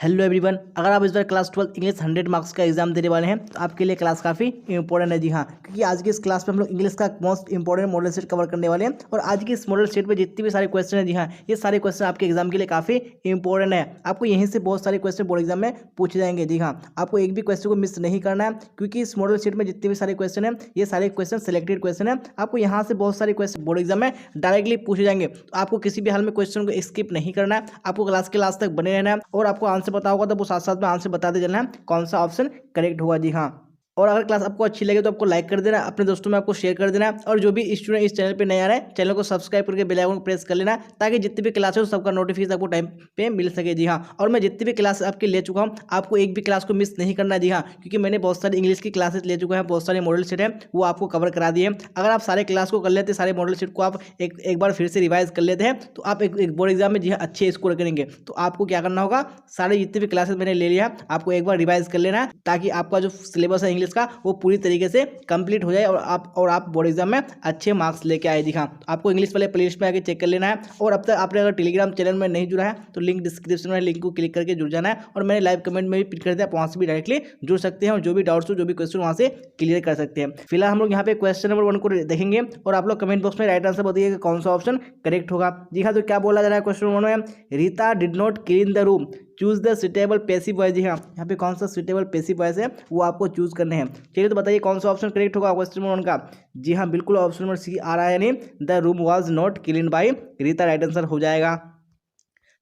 Hello everyone, अगर आप इस बार क्लास 12 इंग्लिश 100 मार्क्स का एग्जाम देने वाले हैं तो आपके लिए क्लास काफ़ी इंपॉर्टेंट है। जी हाँ, क्योंकि आज की इस क्लास में हम लोग इंग्लिश का most important model set cover करने वाले हैं। और आज की इस मॉडल सेट में जितने भी सारे क्वेश्चन हैं, जी हाँ, ये सारे क्वेश्चन आपके एग्जाम के लिए काफ़ी इंपॉर्टेंट है। आपको यहीं से बहुत सारे क्वेश्चन बोर्ड एग्जाम में पूछे जाएंगे। जी हाँ, आपको एक भी क्वेश्चन को मिस नहीं करना है, क्योंकि इस मॉडल सेट में जितने भी सारे क्वेश्चन हैं, ये सारे क्वेश्चन सिलेक्टेड क्वेश्चन है। आपको यहाँ से बहुत सारे क्वेश्चन बोर्ड एग्जाम में डायरेक्टली पूछे जाएंगे, तो आपको किसी भी हाल में क्वेश्चन को स्किप नहीं करना है। आपको क्लास के लास्ट तक बने रहना है और आपको आंसर पता होगा तो वो साथ साथ में आंसर बताते चलना है कौन सा ऑप्शन करेक्ट होगा। जी हाँ, और अगर क्लास आपको अच्छी लगे तो आपको लाइक कर देना, अपने दोस्तों में आपको शेयर कर देना। और जो भी स्टूडेंट इस चैनल पे नए आ रहे हैं, चैनल को सब्सक्राइब करके बेल आइकन को प्रेस कर लेना, ताकि जितनी भी क्लास हो सबका नोटिफिकेशन आपको टाइम पे मिल सके। जी हाँ, और मैं जितनी भी क्लास आपके ले चुका हूँ, आपको एक भी क्लास को मिस नहीं करना है। जी हाँ, क्योंकि मैंने बहुत सारी इंग्लिश की क्लासेस ले चुका है, बहुत सारे मॉडल सेट है, वो आपको कवर करा दिए। अगर आप सारे क्लास को कर लेते, सारे मॉडल सेट को आप एक बार फिर से रिवाइज कर लेते हैं, तो आप एक बोर्ड एग्जाम में जी हाँ अच्छे स्कोर करेंगे। तो आपको क्या करना होगा, सारे जितने भी क्लासेस मैंने ले लिया, आपको एक बार रिवाइज कर लेना है, ताकि आपका जो सिलेबस है इंग्लिश का वो पूरी तरीके से कंप्लीट हो जाए और आप बोर्ड एग्जाम में अच्छे मार्क्स लेके आए। दिखा, आपको इंग्लिश वाले प्लेलिस्ट में आके चेक कर लेना है। और अब तक आपने अगर टेलीग्राम चैनल में नहीं जुड़ा है तो लिंक डिस्क्रिप्शन में लिंक को क्लिक करके जुड़ जाना है, और मैंने लाइव कमेंट में भी पिन कर दिया, आप वहाँ से भी डायरेक्टली जुड़ सकते हैं और जो भी डाउट्स हो, जो भी क्वेश्चन वहाँ से क्लियर कर सकते हैं। फिलहाल हम लोग यहाँ पे क्वेश्चन नंबर 1 को देखेंगे, और आप लोग कमेंट बॉक्स में राइट आंसर बताइए कौन सा ऑप्शन करेक्ट होगा। जी हाँ, तो क्या बोला जा रहा है क्वेश्चन नंबर 1 में, Rita did not clean the room, choose the suitable passive voice. जी हाँ, यहाँ पे कौन सा सुटेबल पैसिव वॉइस है वो आपको चूज करने हैं। चलिए तो बताइए कौन सा ऑप्शन करेक्ट होगा क्वेश्चन नंबर 1 का। जी हाँ, बिल्कुल ऑप्शन नंबर सी आ रहा है, यानी the room was not clean bye Rita, right answer हो जाएगा।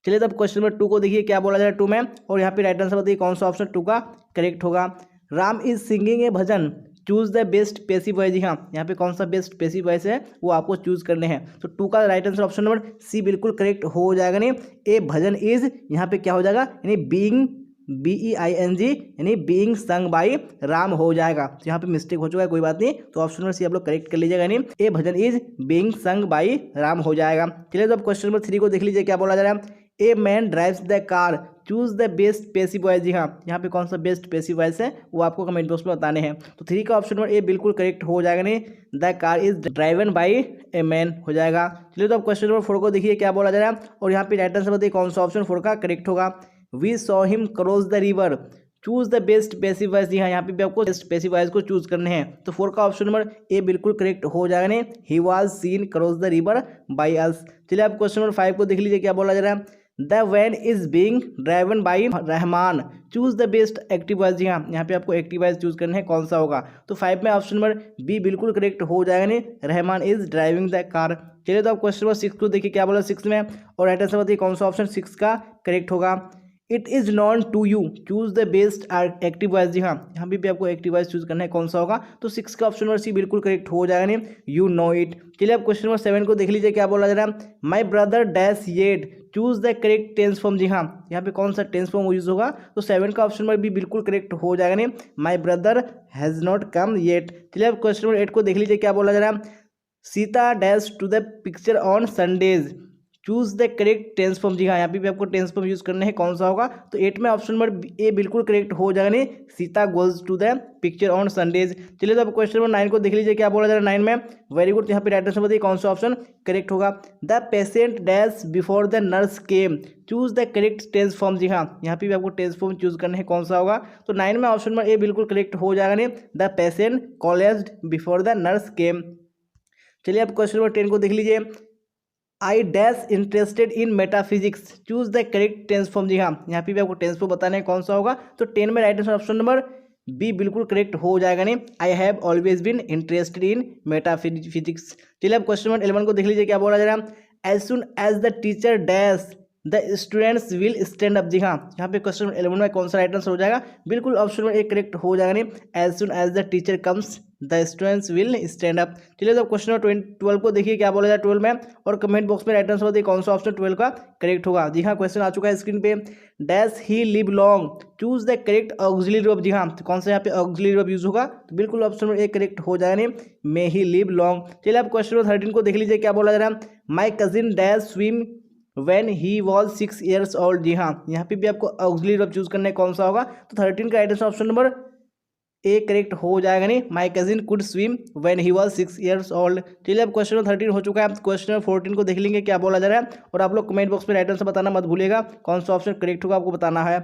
चलिए तब क्वेश्चन नंबर 2 को देखिए क्या बोला जा रहा है 2 में, और यहाँ पे राइट आंसर बताइए कौन सा ऑप्शन 2 का करेक्ट होगा। Ram is singing a bhajan, choose the best passive voice. जी हाँ, यहाँ पे कौन सा बेस्ट पैसिव वॉइस है वो आपको चूज करने हैं। तो 2 का right answer option number C बिल्कुल करेक्ट हो जाएगा। नहीं, ए भजन इज यहाँ पे क्या हो जाएगा, यानी बीइंग BEING, यानी बीइंग संग बाई राम हो जाएगा। तो यहाँ पे मिस्टेक हो चुका है, कोई बात नहीं, तो ऑप्शन नंबर सी आप लोग करेक्ट कर लीजिएगा, यानी a bhajan is being sung by Ram हो जाएगा। चलिए तो अब क्वेश्चन नंबर 3 को देख लीजिए क्या बोला जा रहा है, a man drives the car, choose the best passive voice. जी हाँ, यहाँ पे कौन सा बेस्ट पैसिव वॉइस है वो आपको कमेंट बॉक्स में बताने हैं। तो 3 का ऑप्शन नंबर ए बिल्कुल करेक्ट हो जाएगा, नहीं the car is driven by a man हो जाएगा। चलिए तो अब क्वेश्चन नंबर 4 को देखिए क्या बोला जा रहा है, और यहाँ पे राइट आंसर बताइए कौन सा ऑप्शन 4 का करेक्ट होगा। We saw him cross the river, choose the best passive voice. जी हाँ, यहाँ पे भी आपको बेस्ट पैसिव वॉइस को चूज करने हैं। तो 4 का ऑप्शन नंबर ए बिल्कुल करेक्ट हो जाएगा, नहीं he was scene cross the river by us. चलिए आप क्वेश्चन नंबर 5 को देख लीजिए क्या बोला जा रहा है, the van is being driven by Rahman, choose the best active voice. जी हाँ, यहाँ पे आपको एक्टिव वॉइस चूज करने हैं, कौन सा होगा। तो 5 में ऑप्शन नंबर बी बिल्कुल करेक्ट हो जाएगा, नहीं Rahman is driving the car. चलिए तो आप क्वेश्चन नंबर 6 को देखिए क्या बोला 6 में, और राइट आंसर बताइए कौन सा ऑप्शन 6 का करेक्ट होगा। It is known to you, choose the best active voice. जी हाँ, यहाँ भी आपको एक्टिव वॉइस चूज करना है, कौन सा होगा। तो 6 का ऑप्शन नंबर सी बिल्कुल करेक्ट हो जाएगा, नहीं यू नो इट। चलिए आप क्वेश्चन नंबर 7 को देख लीजिए क्या बोला जा रहा है, my brother dash yet, choose the correct tense form. जी हाँ, यहाँ पे कौन सा टेंस फॉर्म यूज होगा। तो 7 का ऑप्शन नंबर भी बिल्कुल करेक्ट हो जाएगा, नहीं my brother has not come yet. चलिए आप क्वेश्चन नंबर 8 को देख लीजिए क्या बोला जा रहा है, Sita dash to the picture on Sundays, choose the correct tense form. जी हाँ, यहाँ पे भी आपको टेंस फॉर्म यूज करने हैं, कौन सा होगा। तो 8 में ऑप्शन नंबर ए बिल्कुल करेक्ट हो जाएगा, नहीं Sita goes to the picture on Sundays. चलिए तो अब क्वेश्चन नंबर 9 को देख लीजिए क्या बोला जा रहा है 9 में, वेरी गुड। यहाँ पे राइट आंसर बताइए कौन सा ऑप्शन करेक्ट होगा। The patient dash before the nurse came, choose the correct tense form. जी हाँ, यहाँ पे भी आपको टेंस फॉर्म चूज करने हैं, कौन सा होगा। तो 9 में ऑप्शन नंबर ए बिल्कुल करेक्ट हो जाएगा, नहीं the patient collapsed before the nurse came. चलिए अब क्वेश्चन नंबर 10 को देख लीजिए, I dash interested in metaphysics, choose the correct tense form. जी हाँ, यहाँ पे भी आपको टेंस फॉर्म बताना है, कौन सा होगा। तो 10 में right answer option number B बिल्कुल करेक्ट हो जाएगा, नहीं I have always been interested in metaphysics. चलिए अब क्वेश्चन नंबर 11 को देख लीजिए क्या बोला जा रहा है, as soon as the teacher dash the students will stand up. जी हाँ, यहाँ पे क्वेश्चन नंबर 11 में कौन सा राइट आंसर हो जाएगा, बिल्कुल ऑप्शन नंबर ए करेक्ट हो जाएगा, नहीं as soon as the teacher comes the students will stand up. चलिए तो क्वेश्चन नंबर 12 को देखिए क्या बोला जाए 12 में, और कमेंट बॉक्स में राइट आंसर बताइए कौन सा ऑप्शन 12 का करेक्ट होगा। जी हाँ, क्वेश्चन आ चुका है स्क्रीन पे, dash he live long, choose the correct auxiliary verb. जी हाँ, तो कौन सा यहाँ पे ऑक्सिलरी वर्ब यूज होगा, तो बिल्कुल ऑप्शन नंबर ए करेक्ट हो जाएगा, नहीं मे ही लिव लॉन्ग। चलिए आप क्वेश्चन नंबर 13 को देख लीजिए क्या बोला जा रहा है, my cousin dash swim when he was 6 years old। जी हाँ, यहाँ पे भी आपको ऑक्सिलरी वर्ब चूज करना है, कौन सा होगा। तो 13 का राइट आंसर ऑप्शन नंबर ए करेक्ट हो जाएगा, नहीं my cousin could swim when he was 6 years old। चलिए अब क्वेश्चन नंबर 13 हो चुका है, क्वेश्चन नंबर 14 को देख लेंगे क्या बोला जा रहा है, और आप लोग कमेंट बॉक्स में राइट आंसर बताना मत भूलिएगा, कौन सा ऑप्शन करेक्ट होगा आपको बताना है।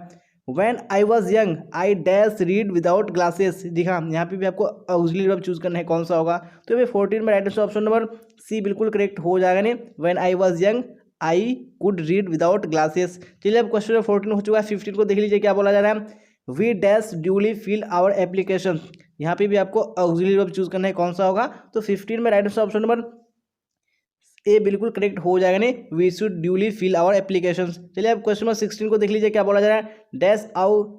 When I was young I dash read without glasses. जी हाँ, यहाँ पे भी आपको ऑक्सिलरी वर्ब चूज करना है, कौन सा होगा। तो ये 14 में right answer option number C बिल्कुल करेक्ट हो जाएगा। नहीं, when I was young I could read without glasses. चलिए अब क्वेश्चन नंबर 14 हो चुका है। 15 को देख लीजिए क्या बोला जा रहा है। We dash duly fill our application. यहाँ पे भी आपको ऑक्सिलरी वर्ब चूज करना है, कौन सा होगा। तो 15 में right answer option number A बिल्कुल करेक्ट हो जाएगा। नहीं, we should duly fill our application. चलिए अब क्वेश्चन नंबर 16 को देख लीजिए क्या बोला जा रहा है।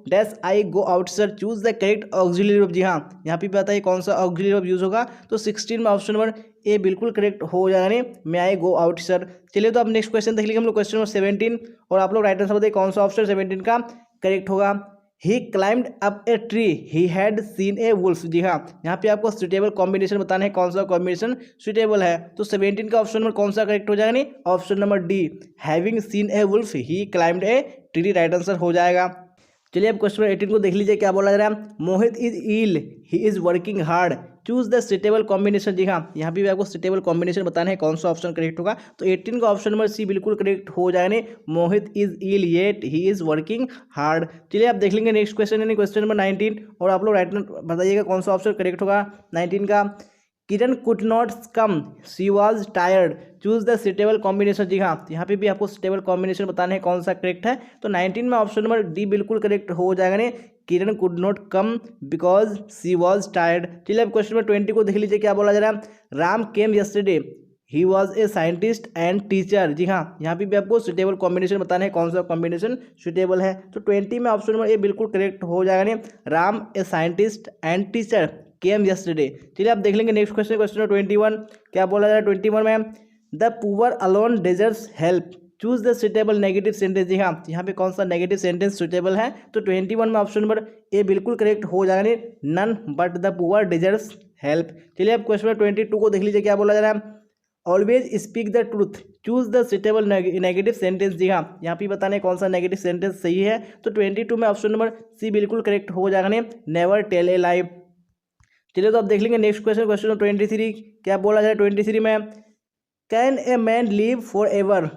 Dash I go out sir, choose the correct auxiliary verb. जी हाँ, यहाँ पे बताइए कौन सा ऑक्सिलरी वर्ब यूज होगा। तो 16 में ऑप्शन नंबर ए बिल्कुल करेक्ट हो जाएगा। नहीं, मे आई गो आउट सर। चलिए तो अब नेक्स्ट क्वेश्चन देख लीजिए हम लोग, क्वेश्चन नंबर 17, और आप लोग राइट आंसर बताइए कौन सा ऑप्शन 17 का करेक्ट होगा। He climbed up a tree he had seen a wolf. जी हाँ, यहाँ पे आपको सुटेबल कॉम्बिनेशन बताना है, कौन सा कॉम्बिनेशन सुटेबल है। तो 17 का ऑप्शन नंबर कौन सा करेक्ट हो जाएगा। नहीं, option number D, having seen a wolf he climbed a tree, right answer हो जाएगा। चलिए अब क्वेश्चन 18 को देख लीजिए क्या बोला जा रहा है। Mohit is ill he is working hard, choose the suitable combination. जी हाँ, यहाँ पे भी आपको सुटेबल कॉम्बिनेशन बताना है, कौन सा ऑप्शन करेक्ट होगा। तो 18 का ऑप्शन नंबर सी बिल्कुल करेक्ट हो जाएगा। Mohit is ill yet he is working hard. चलिए आप देख लेंगे नेक्स्ट क्वेश्चन यानी क्वेश्चन नंबर 19, और आप लोग राइट बताइएगा कौन सा ऑप्शन करेक्ट होगा 19 का। Kiran could not come she was tired, choose the suitable combination. जी हाँ, यहाँ पे भी आपको सुटेबल कॉम्बिनेशन बताना है, कौन सा करेक्ट है। तो 19 में ऑप्शन नंबर डी बिल्कुल करेक्ट हो जाएगा। नहीं, Kiran could not come because she was tired. चलिए अब क्वेश्चन नंबर 20 को देख लीजिए क्या बोला जा रहा है। Ram came yesterday he was a scientist and teacher. जी हाँ, यहाँ पे भी आपको सुटेबल कॉम्बिनेशन बताना है, कौन सा कॉम्बिनेशन सुटेबल है। तो 20 में ऑप्शन नंबर ए बिल्कुल करेक्ट हो जाएगा। नहीं, राम ए scientist and teacher came yesterday. चलिए आप देख लेंगे नेक्स्ट क्वेश्चन, क्वेश्चन नंबर 21 क्या बोला जा रहा है 21 में। The poor alone deserves help, choose the suitable negative sentence. जी हाँ, यहाँ पे कौन सा नेगेटिव सेंटेंस सुटेबल है। तो 21 में ऑप्शन नंबर ए बिल्कुल करेक्ट हो जाएगा। None but the poor deserves help. चलिए अब क्वेश्चन नंबर 22 को देख लीजिए क्या बोला जा रहा है। Always speak the truth, choose the suitable negative sentence. जी हाँ, यहाँ पे बताने कौन सा नेगेटिव सेंटेंस सही है। तो 22 में ऑप्शन नंबर सी बिल्कुल करेक्ट हो जाएगा। नेवर टेल ए लाई। चलिए तो आप देख लेंगे नेक्स्ट क्वेश्चन, क्वेश्चन नंबर 23 क्या बोला जाए 23 में। Can a man live for ever,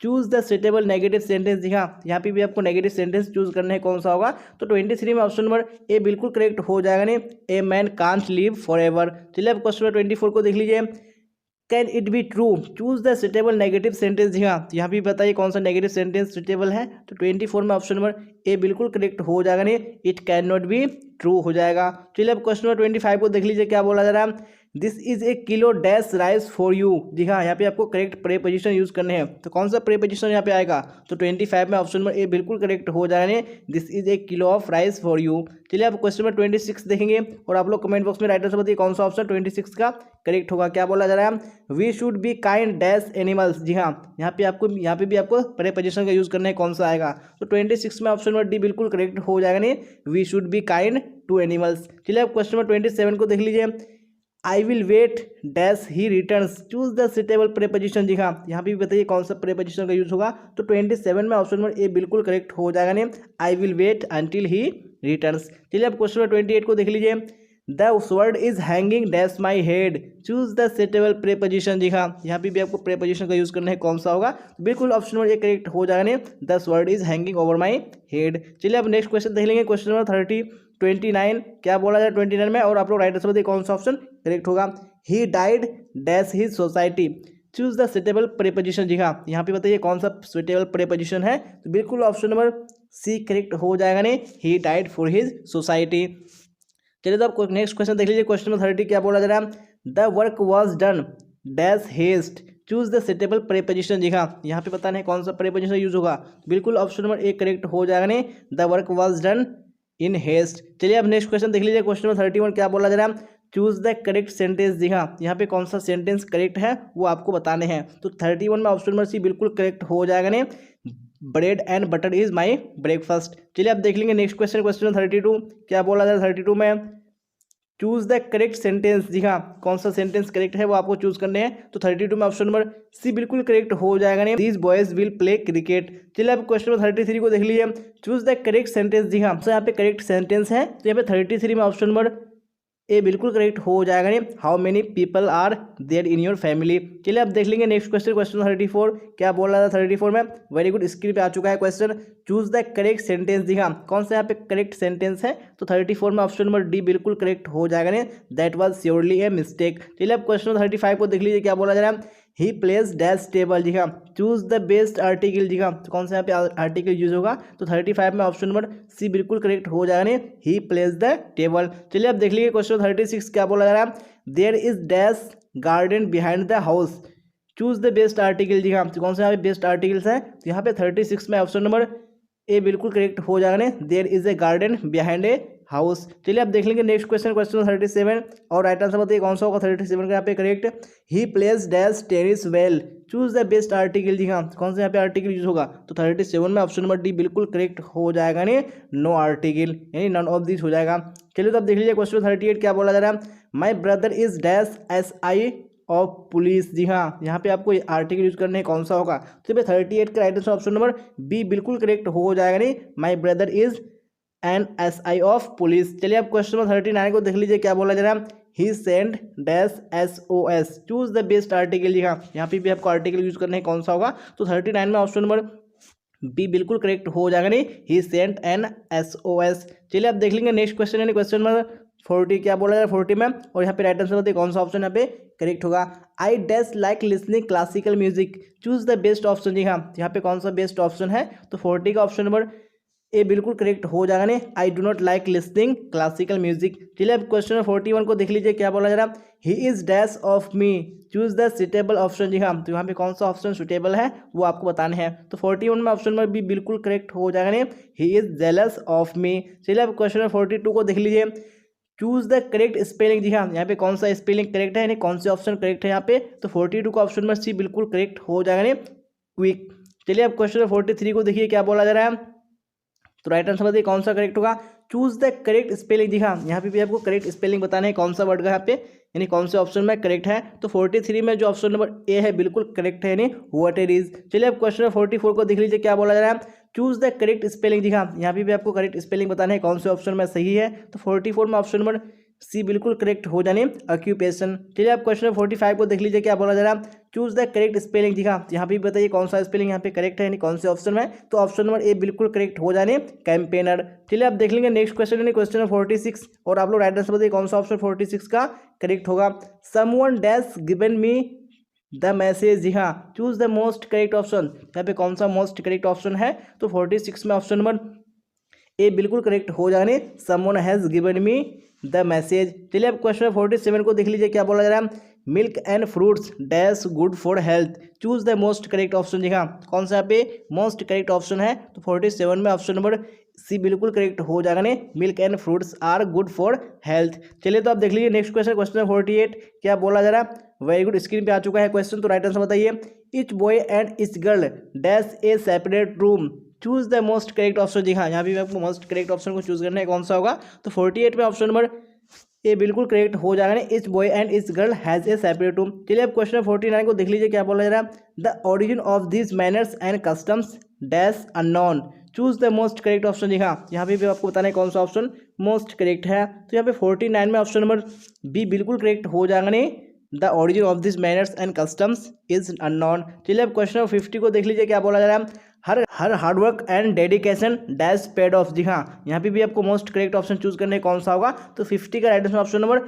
choose the suitable negative sentence. जी हाँ, यहाँ पे भी आपको नेगेटिव सेंटेंस चूज करना है, कौन सा होगा। तो 23 में ऑप्शन नंबर ए बिल्कुल करेक्ट हो जाएगा। नहीं, a man can't live for ever. चलिए अब क्वेश्चन नंबर 24 को देख लीजिए। Can it be true, choose the suitable negative sentence. जी हाँ, यहाँ भी बताइए कौन सा नेगेटिव सेंटेंस सुटेबल है। तो 24 में ऑप्शन नंबर ए बिल्कुल करेक्ट हो जाएगा। नहीं, it can not be true हो जाएगा। चलिए अब क्वेश्चन नंबर 25 को देख लीजिए क्या बोला जा रहा है। This is a kilo dash rice for you. जी हाँ, यहाँ पे आपको करेक्ट प्रेपोजिशन यूज करने हैं। तो कौन सा प्रेपोजिशन यहाँ पे आएगा। तो 25 में ऑप्शन नंबर ए बिल्कुल करेक्ट हो जाएगा। This is a kilo of rice for you. चलिए अब क्वेश्चन नंबर 26 देखेंगे, और आप लोग कमेंट बॉक्स में राइट आंसर बताइए कौन सा ऑप्शन 26 का करेक्ट होगा। क्या बोला जा रहा है। We should be kind dash animals. जी हाँ, यहाँ पे भी आपको प्रेपोजिशन का यूज करना है, कौन सा आएगा। तो 26 में ऑप्शन नंबर डी बिल्कुल करेक्ट हो जाएगा। We should be kind to animals. चलिए अब क्वेश्चन नंबर 27 को देख लीजिए। I will wait dash he returns, choose the suitable preposition. जी हाँ, यहाँ पे भी बताइए कौन सा प्रेपोजिशन का यूज होगा। तो 27 में ऑप्शन नंबर ए बिल्कुल करेक्ट हो जाएगा। I will wait until he returns. चलिए अब क्वेश्चन नंबर 28 को देख लीजिए। The sword is hanging dash my head, choose the suitable preposition. जी हाँ, यहाँ पे भी आपको प्रेपोजिशन का यूज करना है, कौन सा होगा। बिल्कुल ऑप्शन नंबर ए करेक्ट हो जाएगा। The sword is hanging over my head. चलिए अब नेक्स्ट क्वेश्चन देख लेंगे, क्वेश्चन नंबर 29 क्या बोला जाए 29 में, और आप लोग राइट आंसर बताइए कौन सा ऑप्शन करेक्ट होगा। He died dash his society, choose the suitable preposition. जी हाँ, यहाँ पे बताइए कौन सा सुटेबल प्रेपोजिशन है। तो बिल्कुल ऑप्शन नंबर सी करेक्ट हो जाएगा। He died for his society. चलिए तो आप नेक्स्ट क्वेश्चन देख लीजिए, क्वेश्चन नंबर 30 क्या बोला जा रहा है। The work was done dash haste, choose the suitable preposition. जी हाँ, यहाँ पे बताना है कौन सा प्रेपोजिशन यूज होगा। बिल्कुल ऑप्शन नंबर ए करेक्ट हो जाएगा। The work was done in haste. चलिए अब नेक्स्ट क्वेश्चन देख लीजिए, क्वेश्चन नंबर 31 क्या बोला जा रहा है। Choose the correct sentence. जी हाँ, यहाँ पे कौन सा सेंटेंस करेक्ट है वो आपको बताने हैं। तो 31 में ऑप्शन नंबर सी बिल्कुल करेक्ट हो जाएगा। Bread and butter is my breakfast. चलिए अब देख लेंगे नेक्स्ट क्वेश्चन, क्वेश्चन नंबर 32 क्या बोला जा रहा है 32 में। Choose the correct sentence. जी हाँ, कौन सा सेंटेंस करेक्ट है वो आपको चूज करने हैं। तो 32 में ऑप्शन नंबर सी बिल्कुल करेक्ट हो जाएगा। These boys will play cricket. चलिए अब क्वेश्चन नंबर 33 को देख लीजिए। Choose the correct sentence. जी हाँ, तो यहाँ पे करेक्ट सेंटेंस है। तो यहाँ पे 33 में ऑप्शन नंबर ए बिल्कुल करेक्ट हो जाएगा नहीं। How many people are there in your family. चलिए अब देख लेंगे नेक्स्ट क्वेश्चन, क्वेश्चन 34 क्या बोल रहा था 34 में। वेरी गुड, स्क्रीन पे आ चुका है question. Choose the correct sentence. जी हाँ, कौन सा यहाँ पे करेक्ट सेंटेंस है, तो 34 में ऑप्शन नंबर डी बिल्कुल करेक्ट हो जाएगा नहीं, that was surely a mistake. चलिए अब क्वेश्चन 35 को देख लीजिए क्या बोला जा रहा है। ही प्लेस डैश टेबल। जी हाँ, चूज द बेस्ट आर्टिकल। जी हाँ, तो कौन सा यहाँ पे आर्टिकल यूज होगा, तो 35 में ऑप्शन नंबर सी बिल्कुल करेक्ट हो जाएगा नहीं, ही प्लेस द टेबल। चलिए अब देख लीजिए क्वेश्चन 36 क्या बोला जा रहा है। There is dash garden behind the house. Choose the best article. जी हाँ, तो कौन सा यहाँ पे बेस्ट आर्टिकल्स है, तो यहाँ पे 36 में ऑप्शन नंबर ए बिल्कुल करेक्ट हो जाएगा नहीं, there is a garden behind a house. चलिए अब देख लेंगे नेक्स्ट क्वेश्चन, क्वेश्चन 37 और राइट आंसर बताइए कौन सा होगा 37 का यहाँ पे correct. He plays dash tennis well. Choose the best article. जी हाँ, कौन सा यहाँ पे आर्टिकल यूज होगा, तो 37 में ऑप्शन नंबर डी बिल्कुल करेक्ट हो जाएगा नहीं, नो आर्टिकल, यानी नन ऑफ दिस हो जाएगा। चलिए तो अब देख लीजिए क्वेश्चन 38 क्या बोला जा रहा है। My brother is dash SI of police. जी हाँ, यहाँ पे आपको आर्टिकल यूज करने कौन सा होगा, तो 38 का right answer option number B बिल्कुल करेक्ट हो जाएगा नहीं, my brother is an SI of police. चलिए अब क्वेश्चन नंबर 39 को देख लीजिए क्या बोला जा रहा है। He send dash SOS। Choose the best article. जी हाँ, यहाँ पे भी आपको आर्टिकल यूज करने कौन सा होगा, तो 39 में ऑप्शन नंबर बी बिल्कुल करेक्ट हो जाएगा नहीं, ही सेंट एन SOS। चलिए अब देख लेंगे नेक्स्ट क्वेश्चन, यानी क्वेश्चन नंबर 40 क्या बोला जाए 40 में, और यहाँ पे राइट आंसर बताइए कौन सा ऑप्शन यहाँ पे करेक्ट होगा। I dash like listening classical music. Choose the best option. जी हाँ, यहाँ पे कौन सा बेस्ट ऑप्शन है, तो 40 का ऑप्शन नंबर ए बिल्कुल करेक्ट हो जाएगा नहीं, I do not like listening classical music. चलिए अब क्वेश्चन नंबर 41 को देख लीजिए क्या बोला जा रहा है। He is dash of me. Choose the suitable option. जी हाँ, तो यहाँ पे कौन सा ऑप्शन सुटेबल है वो आपको बताने हैं, तो 41 में ऑप्शन नंबर बी बिल्कुल करेक्ट हो जाएगा नहीं, he is jealous of me. चलिए अब क्वेश्चन नंबर 42 को देख लीजिए। Choose the correct spelling. जी हाँ, यहाँ पे कौन सा स्पेलिंग करेक्ट है, यानी कौन से ऑप्शन करेक्ट है यहाँ पे, तो 42 का ऑप्शन नंबर सी बिल्कुल करेक्ट हो जाएगा नहीं, क्विक। चलिए अब क्वेश्चन नंबर 43 को देखिए क्या बोला जा रहा है, तो राइट आंसर बताइए कौन सा करेक्ट होगा। Choose the correct spelling. जी हाँ, यहाँ पे भी आपको करेक्ट स्पेलिंग बताना है कौन सा वर्ड का यहाँ पे, यानी कौन से ऑप्शन में करेक्ट है, तो 43 में जो ऑप्शन नंबर ए है बिल्कुल करेक्ट है, यानी व्हाट इट इज। चलिए अब क्वेश्चन नंबर 44 को देख लीजिए क्या बोला जा रहा है। Choose the correct spelling. जी हाँ, यहाँ पे भी आपको करेक्ट स्पेलिंग बताना है कौन से ऑप्शन में सही है, तो 44 में ऑप्शन नंबर सी बिल्कुल करेक्ट हो जाने, ऑक्यूपेशन। चलिए आप क्वेश्चन 45 को देख लीजिए क्या बोला जा रहा है। Choose the correct spelling. जी हाँ, यहाँ पे बताइए कौन सा स्पेलिंग यहाँ पे करेक्ट है, यानी कौन से ऑप्शन में, तो ऑप्शन नंबर ए बिल्कुल करेक्ट हो जाने, कैंपेनर। चलिए आप देख लेंगे नेक्स्ट क्वेश्चन, यानी क्वेश्चन नंबर 46 और आप लोग राइट आंसर बताइए कौन सा ऑप्शन 46 का करेक्ट होगा। Someone dash given me the message. जी हाँ, choose the most correct option. यहाँ पे कौन सा मोस्ट करेक्ट ऑप्शन है, तो 46 में ऑप्शन नंबर ए बिल्कुल करेक्ट हो जाने, someone has given me the message. चलिए अब क्वेश्चन 47 को देख लीजिए क्या बोला जा रहा है। Milk and fruits dash good for health. Choose the most correct option. जी हाँ, कौन सा यहाँ पे मोस्ट करेक्ट ऑप्शन है, तो 47 में ऑप्शन नंबर सी बिल्कुल करेक्ट हो जाएगा ने, milk and fruits are good for health. चलिए तो आप देख लीजिए नेक्स्ट क्वेश्चन, क्वेश्चन 48 क्या बोला जा रहा है। वेरी गुड, स्क्रीन पे आ चुका है क्वेश्चन, तो राइट आंसर बताइए। Each boy and each girl dash a separate room. Choose the most correct option. जी हाँ, यहाँ भी आपको मोस्ट करेक्ट ऑप्शन को चूज करना है कौन सा होगा, तो 48 में ऑप्शन नंबर ए बिल्कुल करेक्ट हो जाएगा ना, etch boy and each girl has a separate room. चलिए अब क्वेश्चन 49 को देख लीजिए क्या बोला जा रहा है। The origin of this manners and customs dash unknown. Choose the most correct option. जी हाँ, यहाँ पे भी आपको बताना है कौन सा ऑप्शन मोस्ट करेक्ट है, तो यहाँ पे 49 में ऑप्शन नंबर बी बिल्कुल करेक्ट हो जाएगा नहीं, the origin of this manners and customs is unknown. चलिए अब क्वेश्चन 50 को देख लीजिए क्या बोला जा रहा है। Her hard work and dedication dash paid off. जी हाँ, यहाँ पे भी आपको मोस्ट करेक्ट ऑप्शन चूज करने कौन सा होगा, तो 50 का right answer option number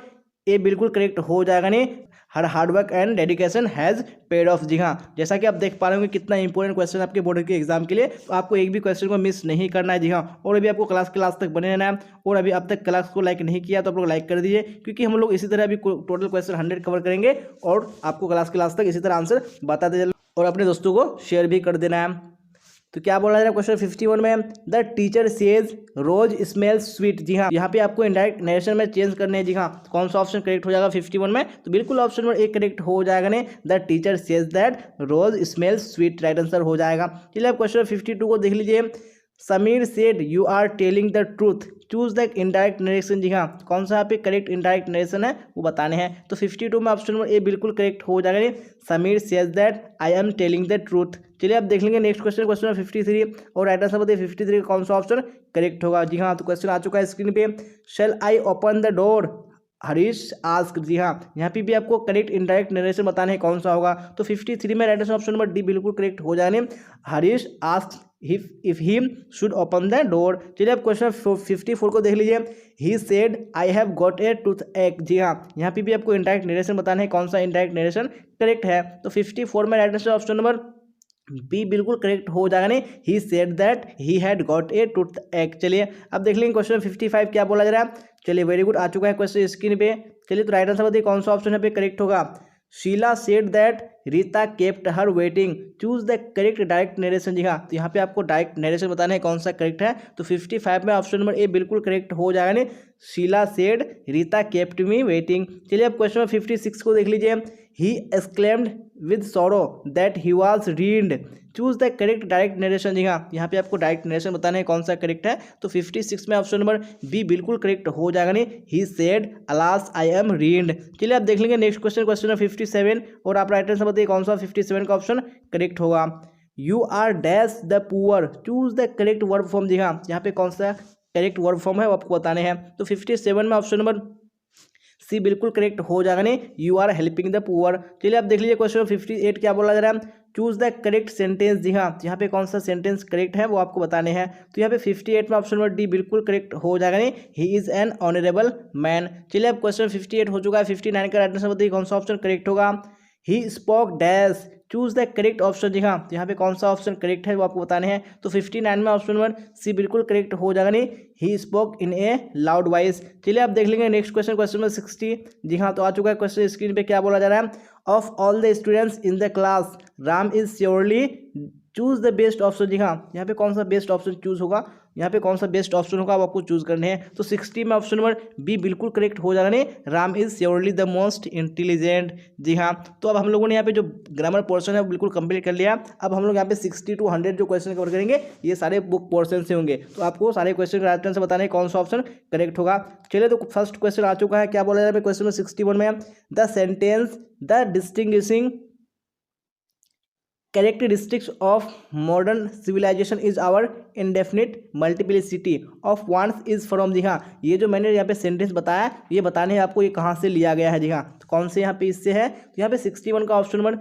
A बिल्कुल करेक्ट हो जाएगा नहीं, her hard work and dedication has paid off. जी हाँ, जैसा कि आप देख पा रहे होंगे कितना इंपॉर्टेंट क्वेश्चन आपके बोर्ड के एग्जाम के लिए, तो आपको एक भी क्वेश्चन को मिस नहीं करना है। जी हाँ, और अभी आपको क्लास तक बने रहना है, और अभी अब तक क्लास को लाइक नहीं किया तो आप लोग लाइक कर दीजिए, क्योंकि हम लोग इसी तरह अभी टोटल क्वेश्चन 100 कवर करेंगे और आपको क्लास तक इसी तरह आंसर बताते चलो, और अपने दोस्तों को शेयर भी कर देना है। तो क्या बोला जा रहा है क्वेश्चन 51 में, the teacher says rose smells sweet. जी हाँ, यहाँ पे आपको इनडायरेक्ट नरेशन में चेंज करने हैं। जी हाँ, कौन सा ऑप्शन करेक्ट हो जाएगा 51 में, तो बिल्कुल ऑप्शन नंबर ए करेक्ट हो जाएगा ने, the teacher says that rose smells sweet, right answer हो जाएगा। चलिए अब क्वेश्चन 52 को देख लीजिए। Sameer said you are telling the truth. Choose the indirect narration. जी हाँ, कौन सा यहाँ पे करेक्ट इनडायरेक्ट नरेशन है वो बताने हैं, तो 52 में ऑप्शन नंबर ए बिल्कुल करेक्ट हो जाएगा, Sameer says that I am telling the truth. चलिए आप देख लेंगे नेक्स्ट क्वेश्चन, क्वेश्चन 53 और राइट आंसर बताइए 53 का कौन सा ऑप्शन करेक्ट होगा। जी हाँ, तो क्वेश्चन आ चुका है स्क्रीन पे। Shall I open the door Harish ask, जी हाँ, यहाँ पे भी आपको करेक्ट इनडायरेक्ट नरेशन बताना है कौन सा होगा। तो 53 में right answer option number D बिल्कुल करेक्ट हो जाने। Harish ask if he should open the door. चलिए आप क्वेश्चन 54 को देख लीजिए। He said I have got a tooth एक, जी हाँ, यहाँ पे भी आपको इनडायरेक्ट नरेशन बताना है कौन सा इनडायरेक्ट नरेशन करेक्ट है। तो 54 में right answer option number B बिल्कुल करेक्ट हो जाएगा। नहीं, he said that he had got a toothache. चलिए अब देख लेंगे क्वेश्चन 55 क्या बोला जा रहा है। चलिए वेरी गुड, आ चुका है क्वेश्चन स्क्रीन पे। चलिए तो राइट आंसर बताइए कौन सा ऑप्शन यहाँ पे करेक्ट होगा। Sheela said that Rita kept her waiting, choose the correct direct narration. जी हाँ, तो यहाँ पे आपको डायरेक्ट नरेशन बताना है कौन सा करेक्ट है। तो 55 में ऑप्शन नंबर ए बिल्कुल करेक्ट हो जाएगा। नहीं, Sheela said Rita kept me waiting. चलिए अब क्वेश्चन 56 को देख लीजिए। He exclaimed with sorrow that he was read, choose the correct direct narration. जी हाँ, यहाँ पे आपको डायरेक्ट नरेशन बताना है कौन सा करेक्ट है। तो 56 में ऑप्शन नंबर बी बिल्कुल करेक्ट हो जाएगा। नहीं, he said alas I am read. चलिए आप देख लेंगे नेक्स्ट क्वेश्चन, क्वेश्चन नंबर 57 और आप राइट आंसर बताइए कौन सा 57 का ऑप्शन करेक्ट होगा। You are dash the poor, choose the correct verb form. जी हाँ, यहाँ पे कौन सा करेक्ट वर्ब फॉर्म है वो आपको बताने हैं। तो 57 में ऑप्शन नंबर सी बिल्कुल करेक्ट हो जाएगा। नहीं, you are helping the poor. चलिए आप देख लीजिए क्वेश्चन 58 क्या बोला जा रहा है। Choose the correct sentence. जी हाँ, यहाँ पे कौन सा सेंटेंस करेक्ट है वो आपको बताने हैं। तो यहाँ पे 58 में ऑप्शन नंबर डी बिल्कुल करेक्ट हो जाएगा। नहीं, he is an honourable man. चलिए अब क्वेश्चन 58 हो चुका है। 59 का राइट आंसर बताइए कौन सा ऑप्शन करेक्ट होगा। He spoke dash, choose the correct option. जी हाँ, तो यहाँ पे कौन सा ऑप्शन करेक्ट है वो आपको बताने हैं। तो 59 में ऑप्शन नंबर सी बिल्कुल करेक्ट हो जाएगा। नहीं, he spoke in A loud voice. चलिए आप देख लेंगे नेक्स्ट क्वेश्चन, क्वेश्चन नंबर 60। जी हाँ, तो आ चुका है क्वेश्चन स्क्रीन पे। क्या बोला जा रहा है। Of all the students in the class Ram is surely, choose the best option. जी हाँ, यहाँ पे कौन सा बेस्ट ऑप्शन चूज होगा, यहाँ पे कौन सा बेस्ट ऑप्शन होगा वो आपको चूज करने हैं। तो 60 में ऑप्शन नंबर बी बिल्कुल करेक्ट हो जाएगा। नहीं, Ram is surely the most intelligent. जी हाँ, तो अब हम लोगों ने यहाँ पे जो ग्रामर पोर्शन है वो बिल्कुल कंप्लीट कर लिया। अब हम लोग यहाँ पे 60 to 100 जो क्वेश्चन कवर करेंगे ये सारे बुक पोर्शन से होंगे। तो आपको सारे क्वेश्चन राइट आंसर बताने कौन सा ऑप्शन करेक्ट होगा। चलिए तो फर्स्ट क्वेश्चन आ चुका है। क्या बोला जा रहा है क्वेश्चन में 61 में। The sentence the distinguishing characteristics of modern civilization is our indefinite multiplicity of wants is from। जी हाँ, ये जो मैंने यहाँ पे सेंटेंस बताया ये बताने हैं आपको ये कहाँ से लिया गया है। जी हाँ, तो कौन से यहाँ पे इससे है। तो यहाँ पे 61 का ऑप्शन नंबर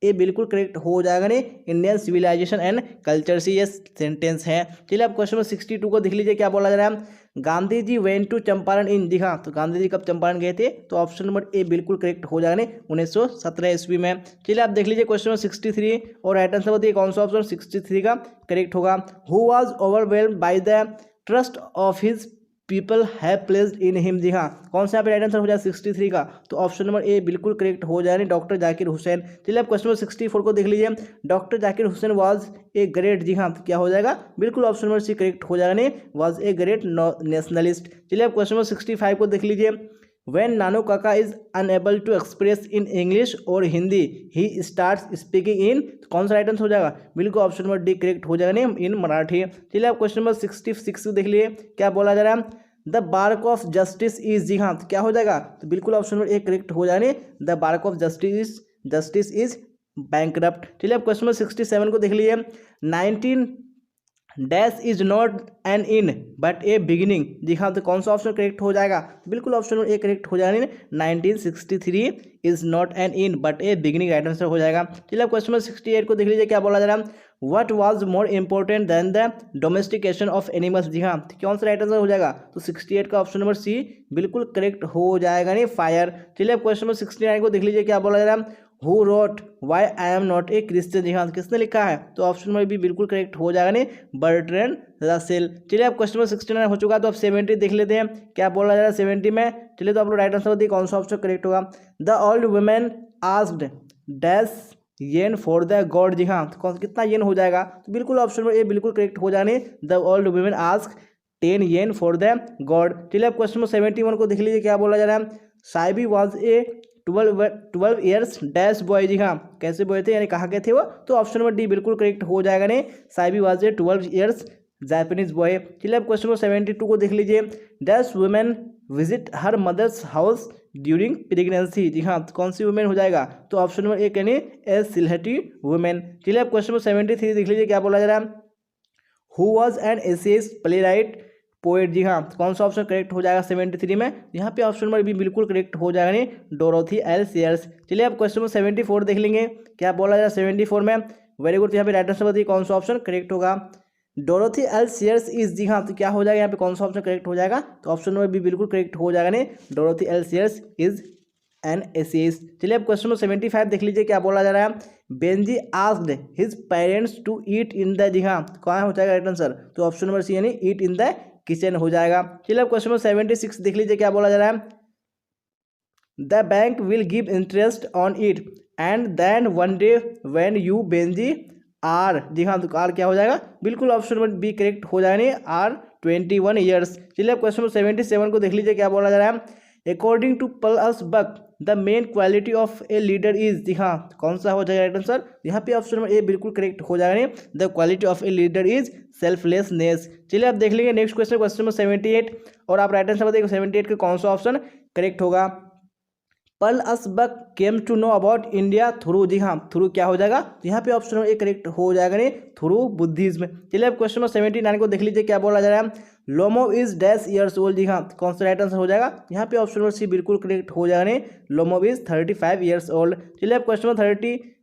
ए बिल्कुल करेक्ट हो जाएगा। नहीं, इंडियन सिविलाइजेशन एंड कल्चर से ये सेंटेंस है। चलिए आप क्वेश्चन नंबर 62 को देख लीजिए। क्या बोला जा रहा है। गांधी जी वेंट टू चंपारण इन, जी हाँ, तो गांधी जी कब चंपारण गए थे। तो ऑप्शन नंबर ए बिल्कुल करेक्ट हो जाएगा। नहीं, 1917 ईस्वी में। चलिए आप देख लीजिए क्वेश्चन नंबर 63 और राइट आंसर बताइए कौन सा ऑप्शन 63 का करेक्ट होगा। Who was overwhelmed by the trust of his people have placed in him. जी हाँ, कौन सा यहाँ पे राइट आंसर हो जाए 63 का। तो ऑप्शन नंबर ए बिल्कुल करेक्ट हो जाए। डॉक्टर जाकिर हुसैन। चलिए आप क्वेश्चन नंबर 64 को देख लीजिए। Doctor Zakir Hussain was a great, जी हाँ, तो क्या हो जाएगा बिल्कुल ऑप्शन नंबर सी करेक्ट हो जाएगा। नहीं, वाज ए ग्रेट नेशनलिस्ट। चलिए आप क्वेश्चन नंबर 65 को देख लीजिए। When Nano Kaka is unable to express in English और Hindi he starts speaking in, कौन सा राइट आंसर हो जाएगा बिल्कुल ऑप्शन नंबर डी करेक्ट हो जाएगा। नहीं, इन मराठी। चलिए आप क्वेश्चन नंबर 66 देख लिए। क्या बोला जा रहा है। The bark of justice is, जी हाँ, तो क्या हो जाएगा। तो बिल्कुल ऑप्शन नंबर ए करेक्ट हो जाएगा। The bark of justice is bankrupt. चलिए आप क्वेश्चन नंबर 67 को देख लीजिए। 19 dash is not an end but a beginning. जी हाँ, तो कौन सा ऑप्शन करेक्ट हो जाएगा। तो बिल्कुल ऑप्शन नंबर ए करेक्ट हो जाएगा। 1963 is not an end but a beginning right answer हो जाएगा। चलिए आप क्वेश्चन नंबर 68 को देख लीजिए। क्या बोला जा रहा है। What was more important than the domestication of animals. जी हाँ, तो कौन सा राइट आंसर हो जाएगा। तो 68 का ऑप्शन नंबर सी बिल्कुल करेक्ट हो जाएगा। नहीं, फायर। चलिए आप क्वेश्चन नंबर 69 को देख लीजिए। क्या बोला जा रहा है। Who wrote why I am not a Christian. जी हाँ, किसने लिखा है। तो ऑप्शन नंबर बी बिल्कुल करेक्ट हो जाएगा। नहीं, बर्ट्रैंड रसेल। चलिए आप क्वेश्चन नंबर 69 हो चुका है। तो आप 70 देख लेते हैं। क्या बोला जा रहा है 70 में। चलिए तो आप लोग राइट आंसर बताइए कौन सा ऑप्शन करेक्ट होगा। The old women asked dash yen for the god. जी हाँ, तो कौन कितना येन हो जाएगा। तो बिल्कुल ऑप्शन नंबर ए बिल्कुल करेक्ट हो जाने। The old women ask 10 yen for the God. चलिए आप क्वेश्चन नंबर 71 को देख लीजिए। क्या बोला जा रहा है। Saibi was a 12 years dash boy. जी हाँ, कैसे बॉय थे यानी कहाँ के थे वो। तो ऑप्शन नंबर डी बिल्कुल करेक्ट हो जाएगा। नहीं, Saibi was a 12 years Japanese boy. चलिए आप क्वेश्चन नंबर 72 को देख लीजिए। Dash women visit her mother's house during pregnancy. जी हाँ, तो कौन सी वुमेन हो जाएगा। तो ऑप्शन नंबर ए यानी ए सिलहटी वुमेन। चलिए आप क्वेश्चन नंबर 73 देख लीजिए। क्या बोला जा रहा है। Who was an essayist playwright poet, जी हाँ, कौन सा ऑप्शन करेक्ट हो जाएगा 73 में? यहाँ पे ऑप्शन नंबर बी बिल्कुल करेक्ट हो जाएगा नहीं, डोरोथी एल सीयर्स। चलिए अब क्वेश्चन नंबर 74 देख लेंगे, क्या बोला जाए 74 में। वेरी गुड, यहाँ पे राइट आंसर बताइए कौन सा ऑप्शन करेक्ट होगा। डोरोथी एल सीयर्स इज, जी हाँ, तो क्या हो जाएगा यहाँ पे, कौन सा ऑप्शन करेक्ट हो जाएगा? तो ऑप्शन नंबर बी बिल्कुल करेक्ट हो जाएगा नहीं, Dorothy L Sayers is an essayist. चलिए अब क्वेश्चन नंबर 75 देख लीजिए, क्या बोला जा रहा है। Benjy asked his parents to eat in the, जी हाँ, कहाँ हो जाएगा राइट आंसर? तो ऑप्शन नंबर सी यानी ईट इन द किचन हो जाएगा। चलिए अब क्वेश्चन नंबर 76 देख लीजिए, क्या बोला जा रहा है। The bank will give interest on it and then one day when you Benjy are, जी हाँ, तो आर क्या हो जाएगा? बिल्कुल ऑप्शन नंबर बी करेक्ट हो जाएगा नहीं, आर 21 ईयर्स। चलिए अब क्वेश्चन नंबर 77 को देख लीजिए, क्या बोला जा रहा है। According to Pearl S Buck the main quality of a leader is, जी हाँ, कौन सा हो जाएगा राइट आंसर? यहाँ पे ऑप्शन नंबर ए बिल्कुल करेक्ट हो जाएगा नहीं, the quality of a leader is selflessness. चलिए आप देख लेंगे नेक्स्ट क्वेश्चन, क्वेश्चन नंबर 78, और आप राइट आंसर बताइए 78 का कौन सा ऑप्शन करेक्ट होगा। Pearl S Buck came to know about India through, जी हाँ, थ्रू क्या हो जाएगा? यहाँ पे ऑप्शन नंबर ए करेक्ट हो जाएगा नहीं, थ्रू बुद्धिज्म। चलिए अब क्वेश्चन नंबर 79 को देख लीजिए, क्या बोला जा रहा है। लोमो इज डैश ईयर्स ओल्ड, जी हाँ, कौन सा राइट आंसर हो जाएगा? यहाँ पे ऑप्शन नंबर सी बिल्कुल करेक्ट हो जाएगा नहीं, लोमो इज 35 ईयर्स ओल्ड। चलिए अब क्वेश्चन नंबर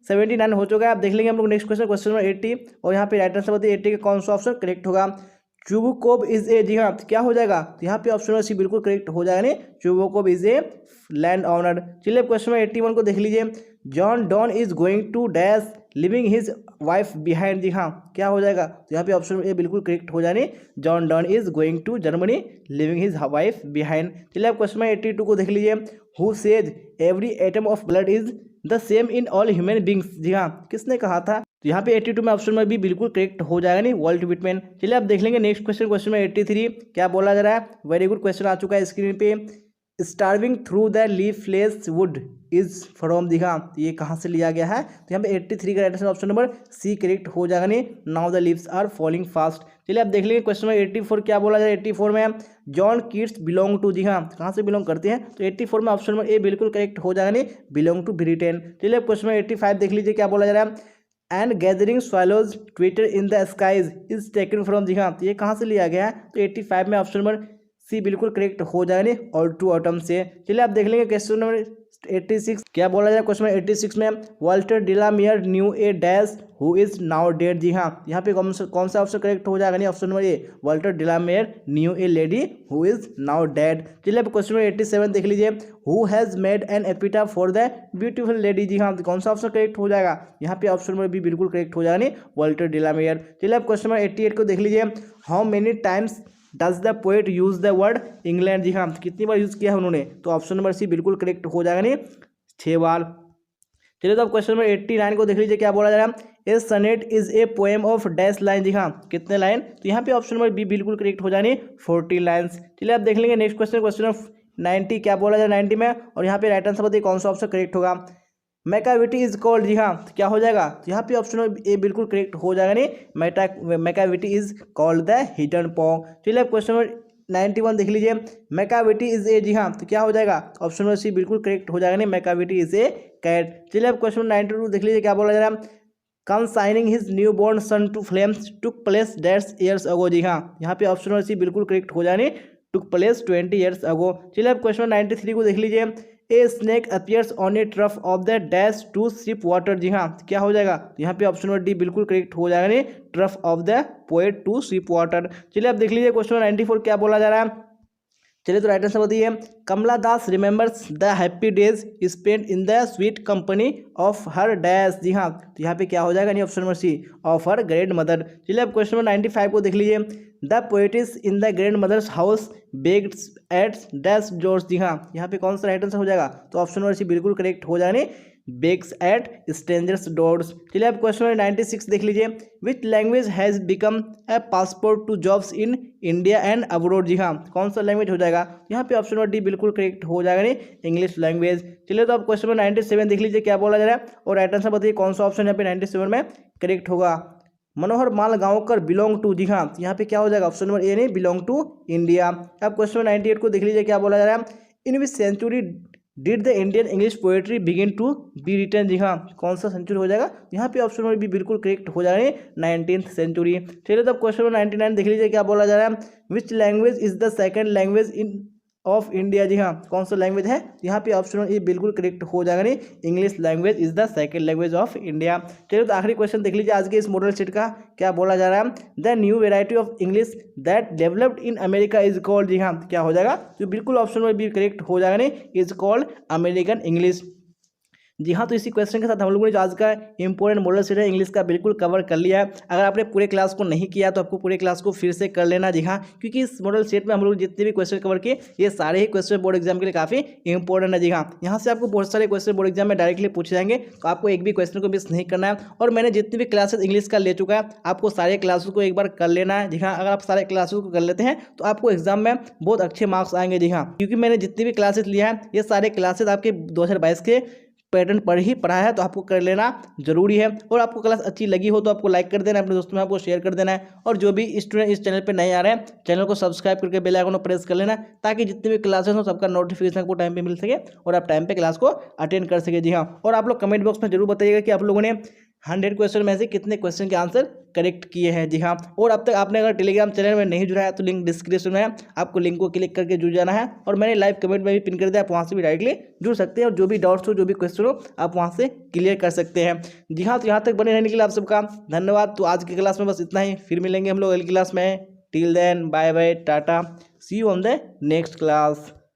79 हो चुका है, आप देख लेंगे हम लोग नेक्स्ट क्वेश्चन, क्वेश्चन नंबर 80, और यहाँ पे राइट आंसर बताइए 80 का कौन सा ऑप्शन करेक्ट होगा। चुबुकोब इज ए, जी हाँ, तो क्या हो जाएगा? तो यहाँ पे ऑप्शन नंबर सी बिल्कुल करेक्ट हो जाएगा नहीं, Chubukov is a landowner. चलिए क्वेश्चन नंबर 81 को देख लीजिए। John Don is going to dash leaving his wife behind, जी हाँ, क्या हो जाएगा? तो यहाँ पे ऑप्शन ए बिल्कुल करेक्ट हो जाने, John Don is going to Germany leaving his wife behind. चलिए आप क्वेश्चन नंबर 82 को देख लीजिए। Who says every atom of blood is the same in all human beings, जी हाँ, किसने कहा था? तो यहाँ पे 82 में ऑप्शन में भी बिल्कुल करेक्ट हो जाएगा नहीं, वॉल्ट विटमैन। चलिए आप देख लेंगे नेक्स्ट क्वेश्चन, क्वेश्चन में 83, क्या बोला जा रहा है। वेरी गुड क्वेश्चन आ चुका है स्क्रीन पे। Starving through the leafless wood is from, जी हाँ, ये कहाँ से लिया गया है? तो यहाँ पे 83 का right answer option number C correct हो जाएगा नहीं, now the leaves are falling fast. चलिए आप देख लेंगे क्वेश्चन नंबर 84, क्या बोला जाए 84 में। जॉन कीट्स बिलोंग टू, जी हाँ, कहाँ से बिलोंग करते हैं? तो 84 में ऑप्शन नंबर ए बिल्कुल करेक्ट हो जाएगा नहीं, बिलोंग टू ब्रिटेन। चलिए क्वेश्चन नंबर 85 देख लीजिए, क्या बोला जा रहा है। And gathering swallows twitter in the skies is taken from, जी हाँ, तो ये कहाँ से लिया गया है? तो 85 में ऑप्शन नंबर सी बिल्कुल करेक्ट हो जाएगा नहीं, और टू ऑटम से। चलिए आप देख लेंगे क्वेश्चन नंबर 86, क्या बोला जाए क्वेश्चन नंबर 86 में। Walter de la Mare knew a dash who is now dead, जी हाँ, यहाँ पे कौन सा ऑप्शन करेक्ट हो जाएगा नहीं, option number A, Walter de la Mare knew a lady who is now dead. चलिए अब क्वेश्चन नंबर 87 देख लीजिए। Who has made an epitaph for the beautiful lady, जी हाँ, तो कौन सा ऑप्शन करेक्ट हो जाएगा? यहाँ पे ऑप्शन नंबर बी बिल्कुल करेक्ट हो जाएगा नहीं, वाल्टर डिलामियर। चलिए अब क्वेश्चन नंबर 88 को देख लीजिए। How many times does the poet use the word England, जी हाँ, कितनी बार यूज किया है उन्होंने? तो ऑप्शन नंबर सी बिल्कुल करेक्ट हो जाएगा नहीं, 6 बार। चलिए तो अब क्वेश्चन नंबर 89 को देख लीजिए, क्या बोला जा रहा है। A sonnet is a poem of dash line, जी हाँ, कितने लाइन? तो यहाँ पे ऑप्शन नंबर बी बिल्कुल करेक्ट हो जाने, 40 लाइन्स। चलिए आप देख लेंगे नेक्स्ट क्वेश्चन, क्वेश्चन नंबर 90, क्या बोला जा रहा है 90 में, और यहाँ पे राइट आंसर बताइए कौन सा ऑप्शन करेक्ट होगा। मैकाविटी इज कॉल्ड, जी हाँ, तो क्या हो जाएगा? तो यहाँ पे ऑप्शन नंबर ए बिल्कुल करेक्ट हो जाएगा नहीं, Macavity is called the hidden पॉ। चलिए अब क्वेश्चन नंबर 91 देख लीजिए। मैकाविटी इज ए, जी हाँ, तो क्या हो जाएगा? ऑप्शन नंबर सी बिल्कुल करेक्ट हो जाएगा नहीं, मैकाविटी इज ए कैट। चलिए अब क्वेश्चन नंबर 92 देख लीजिए, क्या बोला जा रहा है। Consigning his newborn son to flames took place dates years ago, जी हाँ, यहाँ पे ऑप्शन नंबर सी बिल्कुल करेक्ट हो जाने, टुक प्लेस 20 ईयर्स अगो। चलिए अब क्वेश्चन 93 को देख लीजिए। A snake appears on a trough of the dash to sip water, जी हाँ, क्या हो जाएगा? यहाँ पे ऑप्शन नंबर डी बिल्कुल करेक्ट हो जाएगा नहीं, trough of the poet to sip water. चलिए अब देख लीजिए क्वेश्चन 94, क्या बोला जा रहा है। चलिए तो राइट आंसर बताइए। Kamala Das remembers the happy days spent in the sweet company of her dash, जी हाँ, तो यहाँ पे क्या हो जाएगा नहीं, option number C, of her grandmother. चलिए अब क्वेश्चन नंबर 95 को देख लीजिए। The poetess in the grandmother's house begged at dash doors, जी हाँ, यहाँ पे कौन सा राइट आंसर हो जाएगा? तो ऑप्शन नंबर सी बिल्कुल करेक्ट हो जाने, बेग्स एट स्ट्रेंजर्स डोर्स। चलिए अब क्वेश्चन नंबर 96 देख लीजिए। Which language has become a passport to jobs in India and abroad, जी हाँ, कौन सा लैंग्वेज हो जाएगा? यहाँ पे ऑप्शन नंबर डी बिल्कुल करेक्ट हो जाएगा नहीं, इंग्लिश लैंग्वेज। चलिए तो अब क्वेश्चन नंबर 97 देख लीजिए, क्या बोला जा रहा है, और राइट आंसर बताइए कौन सा ऑप्शन यहाँ पे 97 में करेक्ट होगा। मनोहर माल गांवकर बिलोंग टू, जी हाँ, यहाँ पे क्या हो जाएगा? ऑप्शन नंबर ए नहीं, बिलोंग टू इंडिया। अब क्वेश्चन नंबर 98 को देख लीजिए, क्या बोला जा रहा है। In which century did the Indian English poetry begin to be written, जी हाँ कौन सा सेंचुरी हो जाएगा, यहाँ पे ऑप्शन नंबर बी बिल्कुल करेक्ट हो जाएगा 19th सेंचुरी। चलिए तो क्वेश्चन नंबर 99 देख लीजिए क्या बोला जा रहा है, which language is the second language in of India, जी हाँ कौन सा लैंग्वेज है, यहाँ पे ऑप्शन नंबर ए बिल्कुल करेक्ट हो जाएगा नहीं, English language is the second language of India. चलिए तो आखिरी क्वेश्चन देख लीजिए आज के इस मॉडल सेट का क्या बोला जा रहा है, the new variety of English that developed in America is called, जी हाँ क्या हो जाएगा, तो बिल्कुल ऑप्शन नंबर बी करेक्ट हो जाएगा नहीं, इज कॉल्ड अमेरिकन इंग्लिश। जी हाँ, तो इसी क्वेश्चन के साथ हम लोगों ने जो आज का इंपॉर्टेंट मॉडल सेट है इंग्लिश का बिल्कुल कवर कर लिया है। अगर आपने पूरे क्लास को नहीं किया तो आपको पूरे क्लास को फिर से कर लेना, जी हाँ क्योंकि इस मॉडल सेट में हम लोग जितने भी क्वेश्चन कवर किए ये सारे ही क्वेश्चन बोर्ड एग्जाम के लिए काफी इंपॉर्टेंट है, जी हाँ यहाँ से आपको बहुत सारे क्वेश्चन बोर्ड एग्जाम में डायरेक्टली पूछे जाएंगे, तो आपको एक भी क्वेश्चन को मिस नहीं करना है। और मैंने जितनी भी क्लासेस इंग्लिश का ले चुका है आपको सारे क्लासेस को एक बार कर लेना है, जी हाँ अगर आप सारे क्लासेस को कर लेते हैं तो आपको एग्जाम में बहुत अच्छे मार्क्स आएंगे, जी हाँ क्योंकि मैंने जितनी भी क्लासेस लिया है ये सारे क्लासेस आपके 2022 के पैटर्न पर ही पढ़ा है, तो आपको कर लेना जरूरी है। और आपको क्लास अच्छी लगी हो तो आपको लाइक कर देना, अपने दोस्तों में आपको शेयर कर देना है। और जो भी स्टूडेंट इस चैनल पे नए आ रहे हैं चैनल को सब्सक्राइब करके बेल आइकन को प्रेस कर लेना, ताकि जितने भी क्लासेस हो सबका नोटिफिकेशन आपको टाइम पे मिल सके और आप टाइम पे क्लास को अटेंड कर सके, जी हाँ। और आप लोग कमेंट बॉक्स में जरूर बताइएगा कि आप लोगों ने 100 क्वेश्चन में से कितने क्वेश्चन के आंसर करेक्ट किए हैं, जी हाँ। और अब तक आपने अगर टेलीग्राम चैनल में नहीं जुड़ा है तो लिंक डिस्क्रिप्शन में है, आपको लिंक को क्लिक करके जुड़ जाना है। और मैंने लाइव कमेंट में भी पिन कर दिया, आप वहाँ से भी डायरेक्टली जुड़ सकते हैं और जो भी डाउट्स हो जो भी क्वेश्चन हो आप वहाँ से क्लियर कर सकते हैं, जी हाँ। तो यहाँ तक बने रहने के लिए आप सबका धन्यवाद। तो आज की क्लास में बस इतना ही, फिर मिलेंगे हम लोग अगली क्लास में। Till then bye bye tata, see you on the next class.